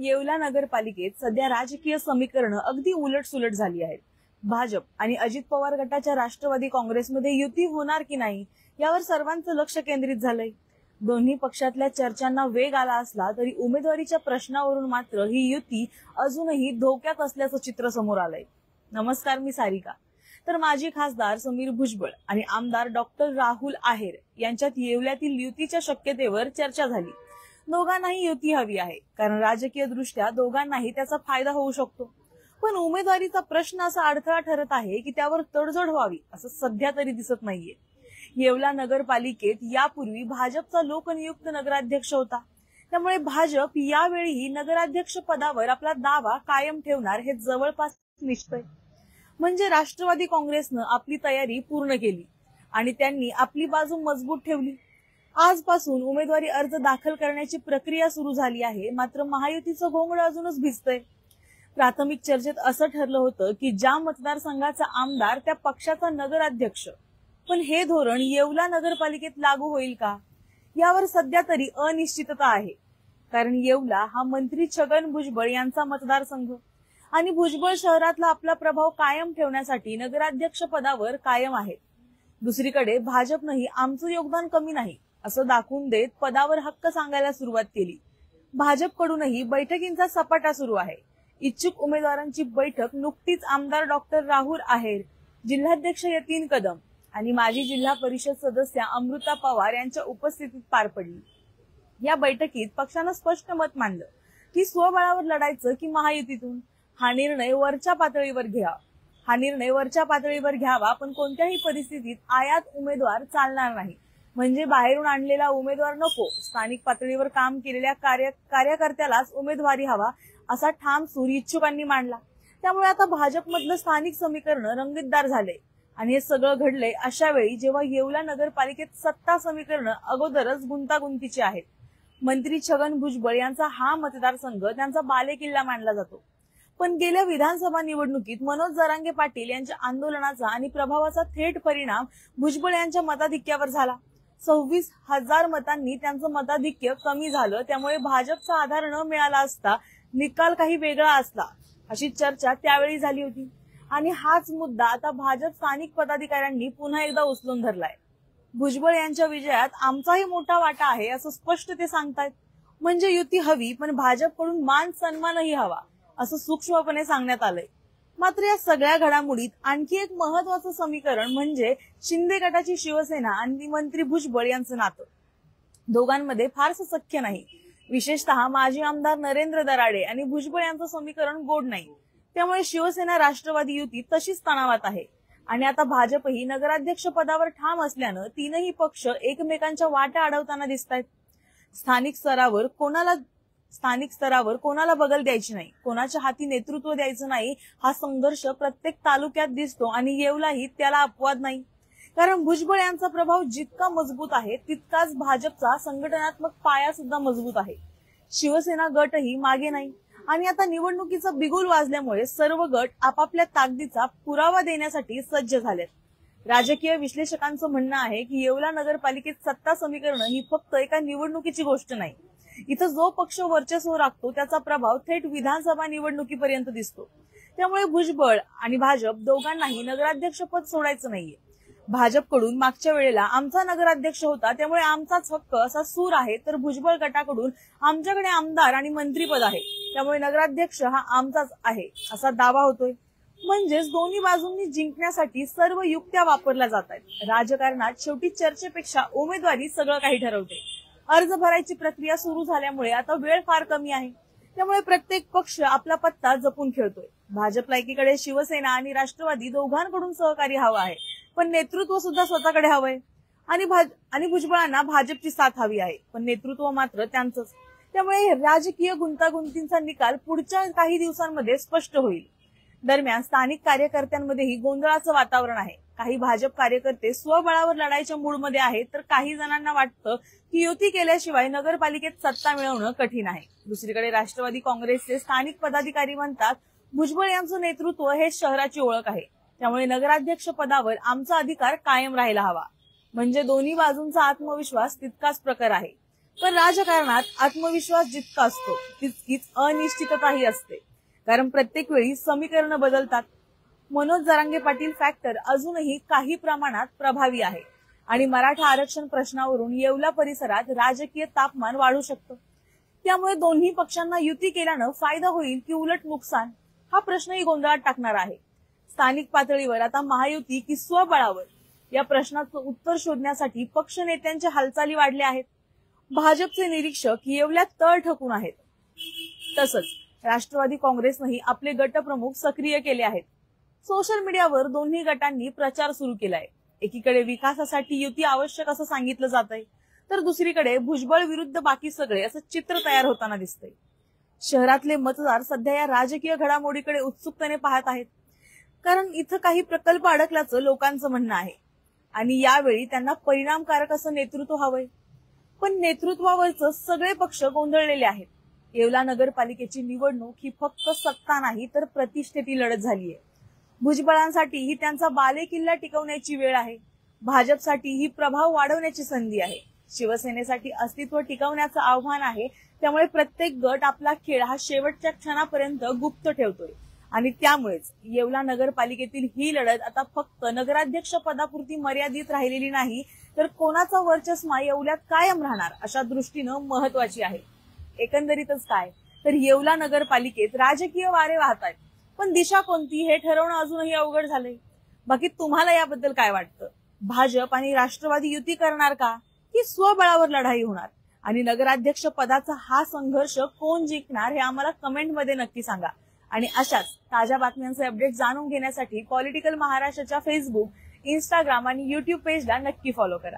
येवला नगरपालिकेत सध्या राजकीय समीकरणं अगदी उलटसुलट झाली आहेत। भाजप आणि अजित पवार गटाच्या राष्ट्रवादी काँग्रेसमध्ये युती होणार की नाही यावर सर्वांचं लक्ष केंद्रित झालंय। दोन्ही पक्षातल्या चर्चांना वेग आला असला तरी उमेदवारीच्या प्रश्नावरून मात्र ही युती अजूनही धोक्यात असल्याचं चित्र समोर आलंय। नमस्कार, मी सारिका। तर माजी खासदार समीर भुजबळ आणि आमदार डॉक्टर राहुल आहेर यांच्यात येवल्यातील युतीच्या शक्यतेवर चर्चा झाली। दोघांनाही युती हवी आहे, कारण राजकीय दृष्ट्या दोघांनाही त्याचा फायदा होऊ शकतो। पण उमेदवारीचा प्रश्न असा अडथळा ठरत आहे की त्यावर तडजोड व्हावी असं सध्या तरी दिसत नाहीये। येवला नगरपालिकेत यापूर्वी भाजपचा लोकनियुक्त नगराध्यक्ष होता, त्यामुळे भाजप यावेळी नगराध्यक्ष पदावर आपला दावा कायम ठेवणार हे जवळपास निश्चित आहे। म्हणजे राष्ट्रवादी काँग्रेसनं आपली तयारी पूर्ण केली आणि त्यांनी आपली बाजू मजबूत ठेवली। आजपासून उमेदवारी अर्ज दाखल करण्याची प्रक्रिया सुरू झाली आहे, मात्र महायुतीचं घोंगड अजूनच भिजतंय। प्राथमिक चर्चेत असं ठरलं होतं की ज्या मतदारसंघाचा आमदार त्या पक्षाचा नगराध्यक्ष, पण हे धोरण येवला नगरपालिकेत लागू होईल का यावर सध्या तरी अनिश्चितता आहे। कारण येवला हा मंत्री छगन भुजबळ यांचा मतदारसंघ आणि भुजबळ शहरातला आपला प्रभाव कायम ठेवण्यासाठी नगराध्यक्ष पदावर कायम आहे। दुसरीकडे भाजपनंही आमचं योगदान कमी नाही असं दाखवून देत पदावर हक्क सांगायला सुरुवात केली। भाजपकडूनही बैठकींचा सपाटा सुरू आहे। इच्छुक उमेदवारांची बैठक नुकतीच आमदार डॉक्टर राहुल आहेर, जिल्हाध्यक्ष यतीन कदम आणि माजी जिल्हा परिषद सदस्या अमृता पवार यांच्या उपस्थितीत पार पडली। या बैठकीत पक्षानं स्पष्ट मत मांडलं की स्वबळावर लढायचं की महायुतीतून, हा निर्णय वरच्या पातळीवर घ्यावा, पण कोणत्याही परिस्थितीत आयात उमेदवार चालणार नाही। म्हणजे बाहेरून आणलेला उमेदवार नको, स्थानिक पातळीवर काम केलेल्या कार्यकर्त्यालाच उमेदवारी हवा असा ठाम सूर इच्छुकांनी मांडला। त्यामुळे आता भाजपमधलं स्थानिक समीकरण रंगीतदार झाले आणि हे सगळं घडलंय अशा वेळी जेव्हा येवला नगरपालिकेत सत्ता समीकरण अगोदरच गुंतागुंतीची आहेत। मंत्री छगन भुजबळ यांचा हा मतदारसंघ त्यांचा बालेकिल्ला मानला जातो, पण गेल्या विधानसभा निवडणुकीत मनोज जरांगे पाटील यांच्या आंदोलनाचा आणि प्रभावाचा थेट परिणाम भुजबळ यांच्या मताधिक्यावर झाला। 26,000 मतांनी त्यांचं मताधिक्य कमी झालं, त्यामुळे भाजपचा आधार न मिळाला असता निकाल काही वेगळा असला अशी चर्चा त्यावेळी झाली होती। आणि हाच मुद्दा आता भाजप स्थानिक पदाधिकाऱ्यांनी पुन्हा एकदा उचलून धरलाय। भुजबळ यांच्या विजयात आमचाही मोठा वाटा आहे असं स्पष्ट ते सांगतायत। म्हणजे युती हवी, पण भाजपकडून मान सन्मानही हवा असं सूक्ष्मपणे सांगण्यात आलंय। मात्र या सगळ्या घडामोडीत आणखी एक महत्वाचं समीकरण म्हणजे शिंदे गटाची शिवसेना आणि मंत्री भुजबळ यांचं नातं। दोघांमध्ये फारसं सख्य नाही, विशेषतः माजी आमदार नरेंद्र दराडे आणि भुजबळ यांचं समीकरण गोड नाही। त्यामुळे शिवसेना राष्ट्रवादी युती तशीच तणावात आहे आणि आता भाजपही नगराध्यक्ष पदावर ठाम असल्यानं तीनही पक्ष एकमेकांच्या वाटा अडवताना दिसतायत। स्थानिक स्तरावर कोणाला बगल द्यायची नाही, कोणाच्या हाती नेतृत्व द्यायचं नाही, हा संघर्ष प्रत्येक तालुक्यात दिसतो आणि येवलाही त्याला अपवाद नाही। कारण भुजबळ यांचा प्रभाव जितका मजबूत आहे तितकाच भाजपचा संघटनात्मक पाया सुद्धा मजबूत आहे। शिवसेना गटही मागे नाही आणि आता निवडणुकीचा बिगुल वाजल्यामुळे सर्व गट आपापल्या ताकदीचा पुरावा देण्यासाठी सज्ज झालेत। राजकीय विश्लेषकांचं म्हणणं आहे की येवला नगरपालिकेत सत्ता समीकरण ही फक्त एका निवडणुकीची गोष्ट नाही। इथं जो पक्ष वर्चस्व राखतो त्याचा प्रभाव थेट विधानसभा निवडणुकीपर्यंत दिसतो। त्यामुळे भुजबळ आणि भाजप दोघांनाही नगराध्यक्षपद सोडायचं नाहीये। भाजपकडून मागच्या वेळेला आमचा नगराध्यक्ष होता त्यामुळे आमचाच हक्क असा सूर आहे, तर भुजबळ गटाकडून आमच्याकडे आमदार आणि मंत्रीपद आहे त्यामुळे नगराध्यक्ष हा आमचाच आहे असा दावा होतोय। म्हणजेच दोन्ही बाजूंनी जिंकण्यासाठी सर्व युक्त्या वापरल्या जात आहेत। राजकारणात शेवटी चर्चेपेक्षा उमेदवारी सगळं काही ठरवते। अर्ज भरायची प्रक्रिया सुरू झाल्यामुळे आता वेळ फार कमी आहे, त्यामुळे प्रत्येक पक्ष आपला पत्ता जपून खेळतोय। भाजपला एकीकडे शिवसेना आणि राष्ट्रवादी दोघांकडून सहकार्य हवं आहे, पण नेतृत्व सुद्धा स्वतःकडे हवंय आणि भुजबळांना भाजपची साथ हवी आहे, पण नेतृत्व मात्र त्यांचंच। त्यामुळे राजकीय गुंतागुंतींचा निकाल पुढच्या काही दिवसांमध्ये स्पष्ट होईल। दरम्यान स्थानिक कार्यकर्त्यांमध्येही गोंधळाचं वातावरण आहे। काही भाजप कार्यकर्ते स्वबळावर लढायच्या मूडमध्ये आहेत, तर काही जणांना वाटतं की युती केल्याशिवाय नगरपालिकेत सत्ता मिळवणं कठीण आहे। दुसरीकडे राष्ट्रवादी काँग्रेसचे स्थानिक पदाधिकारी म्हणतात भुजबळ यांचं नेतृत्व हे शहराची ओळख आहे, त्यामुळे नगराध्यक्ष पदावर आमचा अधिकार कायम राहायला हवा। म्हणजे दोन्ही बाजूंचा आत्मविश्वास तितकाच प्रखर आहे। पण राजकारणात आत्मविश्वास जितका असतो तितकीच अनिश्चितताही असते, कारण प्रत्येक वेळी समीकरणं बदलतात. मनोज जरांगे पाटील फॅक्टर अजूनही काही प्रमाणात प्रभावी आहे आणि मराठा आरक्षण प्रश्नावरून येवला परिसरात राजकीय तापमान वाढू शकतं. त्यामुळे दोन्ही पक्षांना युती केल्यानं फायदा होईल की उलट नुकसान, हा प्रश्नही गोंधळात टाकणार आहे. स्थानिक पातळीवर आता महायुती की स्वबळावर या प्रश्नाचं उत्तर शोधण्यासाठी पक्ष नेत्यांच्या हालचाली वाढल्या आहेत. भाजपचे निरीक्षक येवल्यात तळ ठकून आहेत. तसंच राष्ट्रवादी काँग्रेसनंही आपले गटप्रमुख सक्रिय केले आहेत. सोशल मीडियावर दोन्ही गटांनी प्रचार सुरू केलाय. एकीकडे विकासासाठी युती आवश्यक असं सांगितलं जात आहे, तर दुसरीकडे भुजबळ विरुद्ध बाकी सगळे असं चित्र तयार होताना दिसतंय. शहरातले मतदार सध्या या राजकीय घडामोडीकडे उत्सुकतेने पाहत आहेत, कारण इथं काही प्रकल्प अडकल्याचं लोकांचं म्हणणं आहे आणि यावेळी त्यांना परिणामकारक असं नेतृत्व हवंय. पण नेतृत्वावरच सगळे पक्ष गोंधळलेले आहेत. येवला नगरपालिकेची निवडणूक ही फक्त सत्ता नाही तर प्रतिष्ठेची लढत झालीय. भुजबळांसाठी ही त्यांचा बालेकिल्ला टिकवण्याची वेळ आहे. भाजपसाठी ही प्रभाव वाढवण्याची संधी आहे. शिवसेनेसाठी अस्तित्व टिकवण्याचं आव्हान आहे. त्यामुळे प्रत्येक गट आपला खेळ हा शेवटच्या क्षणापर्यंत गुप्त ठेवतोय आणि त्यामुळेच येवला नगरपालिकेतील ही लढत आता फक्त नगराध्यक्ष पदापुरती मर्यादित राहिलेली नाही, तर कोणाचा वर्चस्व येवल्यात कायम राहणार अशा दृष्टीनं महत्वाची आहे. एकंदरीतच काय तर येवला नगरपालिकेत राजकीय वारे वाहत आहेत, पण दिशा कोणती हे ठरवणं अजूनही अवघड झालंय. बाकी तुम्हाला याबद्दल काय वाटतं? भाजप आणि राष्ट्रवादी युती करणार का की स्वबळावर लढाई होणार? आणि नगराध्यक्ष पदाचा हा संघर्ष कोण जिंकणार हे आम्हाला कमेंटमध्ये नक्की सांगा. आणि अशाच ताज्या बातम्यांचे अपडेट जाणून घेण्यासाठी पॉलिटिकल महाराष्ट्राच्या फेसबुक, इंस्टाग्राम आणि युट्यूब पेजला नक्की फॉलो करा.